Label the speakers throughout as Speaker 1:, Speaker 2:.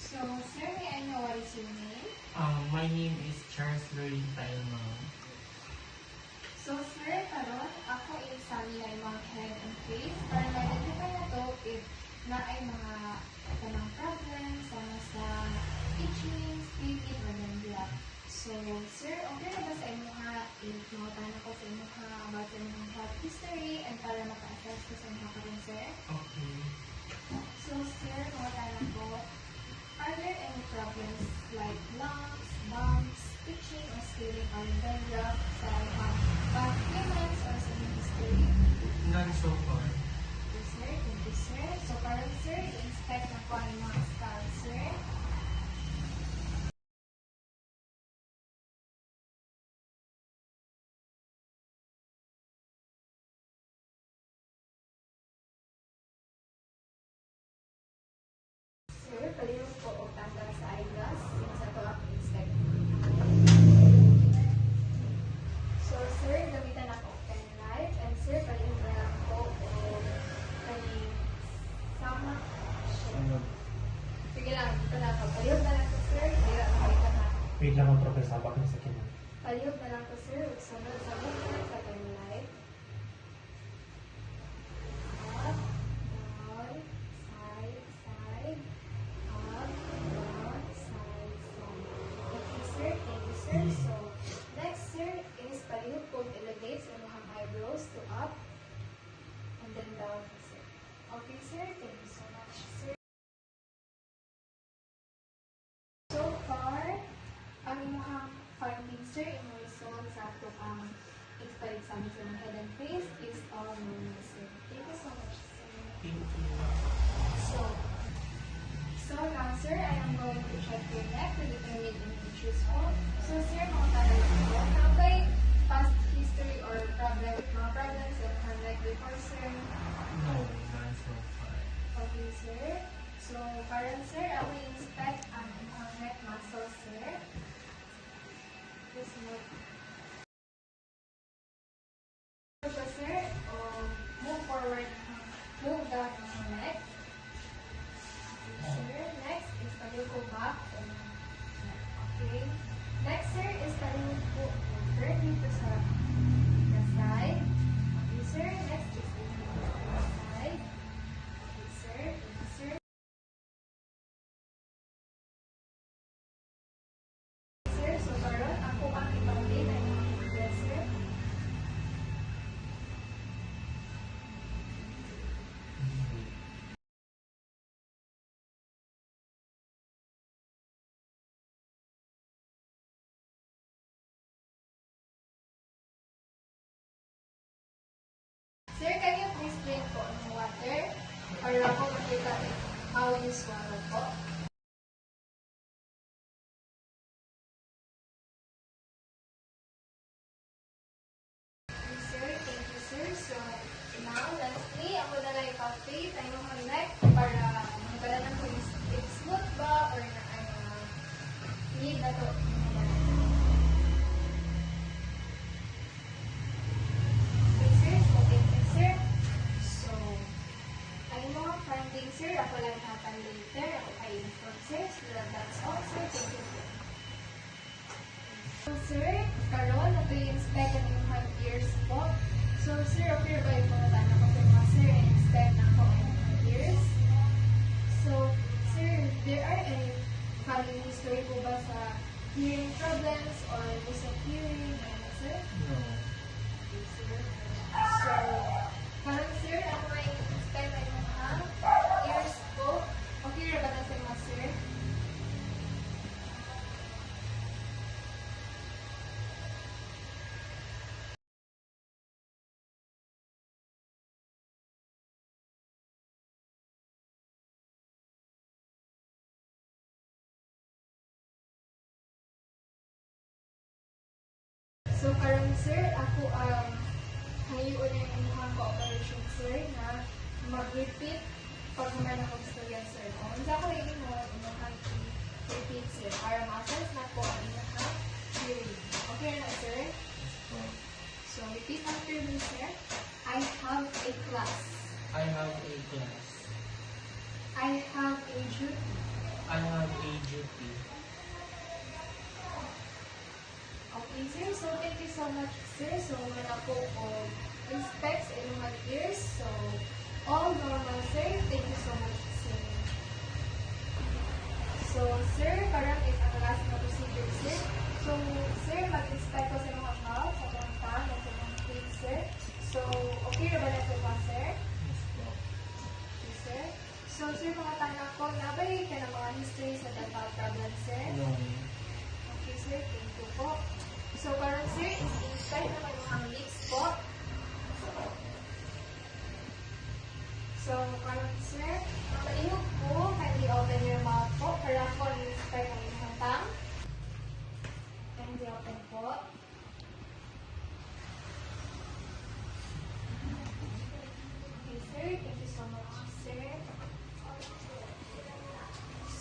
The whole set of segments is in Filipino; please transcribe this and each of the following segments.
Speaker 1: So, sir, may I know what is your name?
Speaker 2: My name is Charles Lorraine Tailmang.
Speaker 1: So, sir, karon ako i-examine na mga head and face para ma-identify na to if na ay mga tanang problems sama sa itching, spilling, or dandruff. So, sir, okay na ba sa inyo ha? I-notan ako sa inyo ha about sa inyong health history and para maka-assess ko sa inyo karon, sir?
Speaker 2: Okay.
Speaker 1: So, sir, notan ako. Are there any problems like lumps, bumps, itching, or scaling, or dandruff sa past 3 months or sa inyong history?
Speaker 2: None so far.
Speaker 1: Thank you, sir. So, parang, sir, i-inspect na po ang mga scars, sir. Sir, palihog po o tanggal sa eyeglass. Yung sa to ang inspect. So, sir, gamitan ako pen knife. And, sir, palihog na lang po o kaning sama. Sige lang, dito na ako. Palihog na lang ko, sir. Kaya gamitan na ako.
Speaker 2: Wait lang ang professor, bakit sa kanya?
Speaker 1: Palihog na lang ko, sir. Sunod sa movement sa pen knife. Up, down, side, side. Up, down, side, side. Okay, sir. Thank you, sir. So, next, sir, is palihog po elevate sa inyong eyebrows to up and then down, sir. Okay, sir. Thank you so much, sir. So far, ang inyong findings, sir, in result sa ato ang exam sa mga head and face is all normal, sir. Thank you so much, sir.
Speaker 2: Thank you.
Speaker 1: So now, sir, I am going to check your neck to determine any issues po. So, sir, mga tanong po, have by past history or mga problems of hand neck before, sir?
Speaker 2: No, none so far.
Speaker 1: Okay, sir. So, parang, sir, I will inspect ang inyong neck muscle, sir. Just note. So, sir, move forward, move down yung neck. Sir, next is palihog ko back. Okay. Next, sir, is palihog ko turn dito sa side. Okay, sir. Next is palihog ko sa side. Okay, sir. Okay, sir. Sir, so karon ako ang ipamili na yung mga sir. Sir, can you please drink po ng water para po makita how you swallow po? Okay, sir. Thank you, sir. So, now, lastly, ako na lang ipapay tayo ng neck para magkalanan ko it's smooth ba or na need na to. Sir, ako lang natin later. Ako ay inform, sir. So that's all, sir. Thank you, sir. So, sir, karon na to i-inspect ang inyong ears po. So, sir, okay ba yung mga tanong ko sa mga sir? I-inspect na ako ang inyong ears. So, sir, there are any family history po ba sa hearing problems or loss of hearing? Ano, sir?
Speaker 2: No.
Speaker 1: Okay, sir. So, karon, sir, ako ay i-inspect ang inyong ears po. Okay ra ba na sa mga sir? So, karon sir, ako ngayon yung inyong cooperation, sir, na mag-repeat pag naman ako istorya, sir. Kung hindi ako rin mo, inyong repeat, sir, para ma-assess na po ang inyong hearing. Okay na, sir? So, repeat after me, sir. I have a class.
Speaker 2: I have a class.
Speaker 1: I have a duty.
Speaker 2: I have AGT.
Speaker 1: Okay, sir. So, thank you so much, sir. So, wala po ko inspects in my ears. So, all normal, sir. Thank you so much, sir. So, sir, parang is ang last na procedure, sir. So, sir, mag-inspect ko sa mga mouth, sa mga tongue, at sa mga teeth, sir. So, okay na ba na ito ba, sir?
Speaker 2: Yes po.
Speaker 1: Okay, sir. So, sir, mga tanong ko, nabay ka ng mga history sa dental problem, sir?
Speaker 2: No.
Speaker 1: Okay, sir. Thank you po. So, parang, sir, is inspect naman ang lips po. So, parang, sir, makalihog po, kindly open your mouth po para po inspect ang inyong tongue. Kindly open po. Okay, sir. Thank you so much, sir.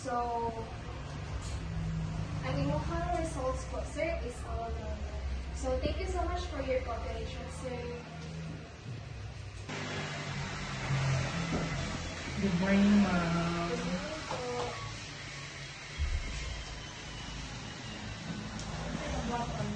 Speaker 1: So, ang inyong results po, sir, is all normal. So, thank you so much for your cooperation, sir.
Speaker 2: Good morning, ma'am.
Speaker 1: Good morning po. Welcome.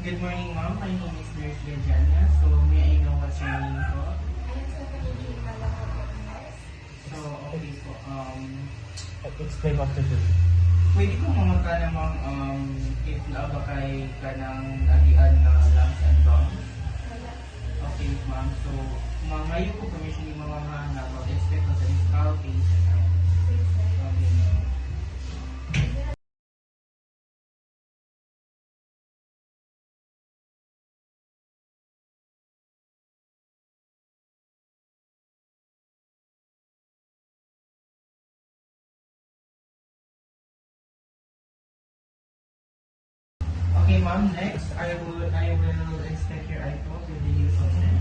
Speaker 3: Good morning, ma'am. My name is Nurse Gajania. So, may I know what's your name po?
Speaker 1: Ayan sa paniging malaki po, nurse.
Speaker 3: So, okay po.
Speaker 2: Explain after this.
Speaker 3: Pwede ko mamagka namang if naabakay ka ng agian na lungs and lungs.
Speaker 1: Wala.
Speaker 3: Okay, ma'am. So, ngayon ko permission ni mga na mag-expect ko sa medical patient.
Speaker 1: Please, sir.
Speaker 3: Okay, ma'am. Okay, ma'am. Next, I will inspect your eye po with the use of lens.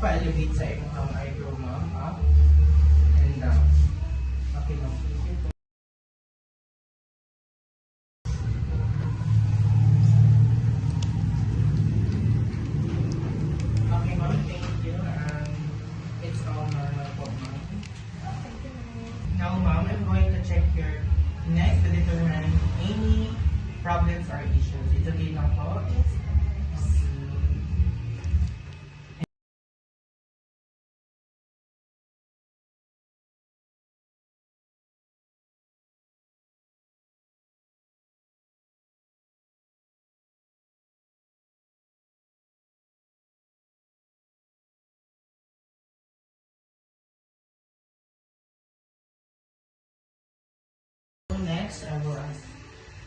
Speaker 3: Pa-elevate sa imong eyebrow, ma'am. Up and down. Okay, ma'am. Okay, ma'am. Thank you. And it's all normal po, ma'am.
Speaker 1: Thank you, nurse.
Speaker 3: Now, ma'am, I'm going to check your neck to determine any problems or issues. It's okay na po?
Speaker 1: Yes, nurse.
Speaker 3: So next, I will ask,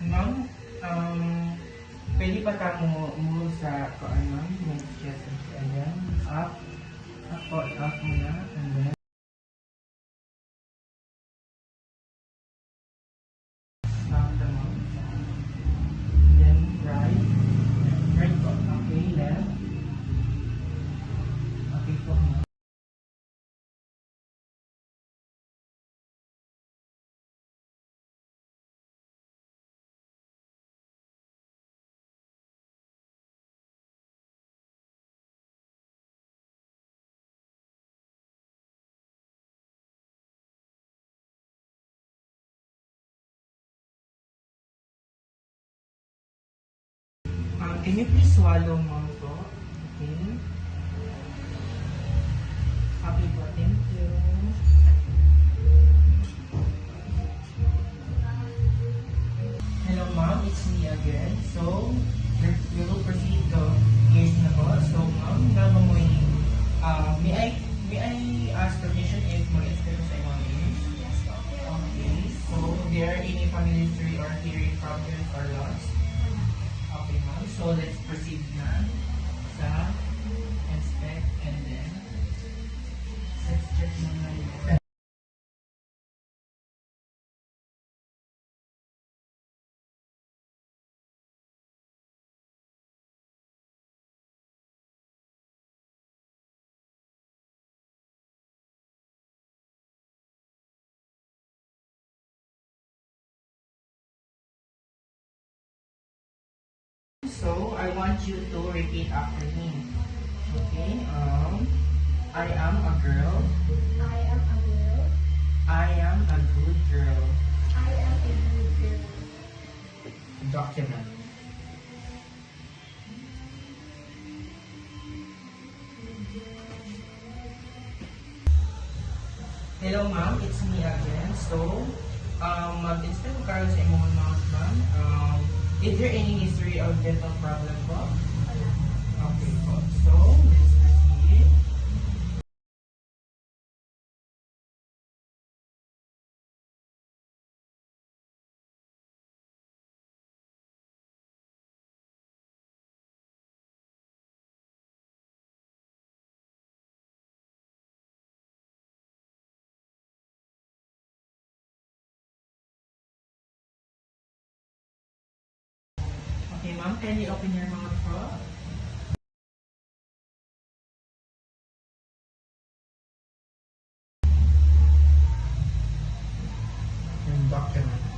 Speaker 3: ma'am, pwede ba ka move sa ano, yung chest and ayan, up, up muna, and then, down the mouth, then right, right po, okay, left, okay po, ma'am. Can you please swallow, ma'am po? Okay. it's me again. So, we will proceed to case na po. So, ma'am, naman mo may I ask permission if mag-explain sa mga names?
Speaker 1: Yes po.
Speaker 3: Okay. So, there are any family history or hearing problems or loss? Okay, ma'am. So, let's proceed na sa inspect and then let's check muna yung So, I want you to repeat after me. Okay? I am a girl.
Speaker 1: I am a girl.
Speaker 3: I am a good girl.
Speaker 1: I am a good girl.
Speaker 3: Document. Hello, ma'am. It's me again. So, mag-instead of Carlos sa imong mouth, ma'am, is there any history of dental problem po?
Speaker 1: Wala.
Speaker 3: Okay po. So, let's proceed. Okay, ma'am, can you open your mouth po? And document.